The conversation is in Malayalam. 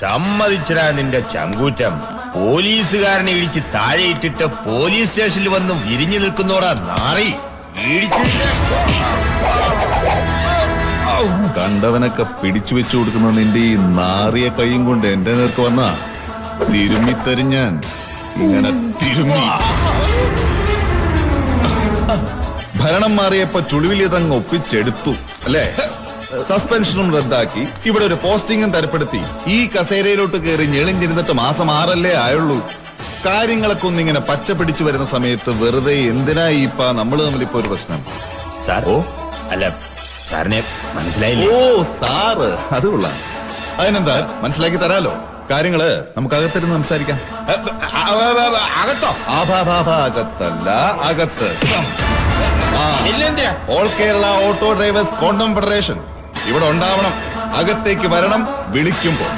സമ്മതിച്ചടാ നിന്റെ ചങ്കൂറ്റം. പോലീസുകാരനെ ഇടിച്ച് താഴെയിട്ടിട്ട് പോലീസ് സ്റ്റേഷനിൽ വന്ന് വിരിഞ്ഞു നിൽക്കുന്നോടാ നാറി. കണ്ടവനൊക്കെ പിടിച്ചു വെച്ചു കൊടുക്കുന്ന നിന്റെ ഈ നാറിയ കൈയും കൊണ്ട് എന്റെ നേർക്ക് വന്ന തിരുമ്മിത്തെറിഞ്ഞാൻ ഇങ്ങനെ തിരുമ്മി. ഭരണം മാറിയപ്പോ ചുളിവിലിതങ്ങ് ഒപ്പിച്ചെടുത്തു അല്ലേ? സസ്പെൻഷനും റദ്ദാക്കി ഇവിടെ ഒരു പോസ്റ്റിംഗും തരപ്പെടുത്തി ഈ കസേരയിലോട്ട് കയറി ഞെളിഞ്ഞിരുന്നിട്ട് മാസം 6 ആയുള്ളൂ. കാര്യങ്ങളൊക്കെ ഒന്നിങ്ങനെ പച്ച പിടിച്ചു വരുന്ന സമയത്ത് വെറുതെ എന്തിനാ ഇപ്പ നമ്മള് തമ്മിലിപ്പോ ഒരു പ്രശ്നം? സാർ അല്ല സാറിനെ മനസ്സിലായില്ലേ? ഓ സാറ് അത് കൊള്ളാം. അതിനെന്താ മനസ്സിലാക്കി തരാലോ. കാര്യങ്ങള് നമുക്ക് അകത്തിരുന്ന് സംസാരിക്കാം. അകത്തോ? അകത്തല്ല അകത്ത്. ഇല്ലെന്തിനാ? All Kerala auto drivers confederation ഇവിടെ ഉണ്ടാവണം. അകത്തേക്ക് വരണം വിളിക്കുമ്പോ.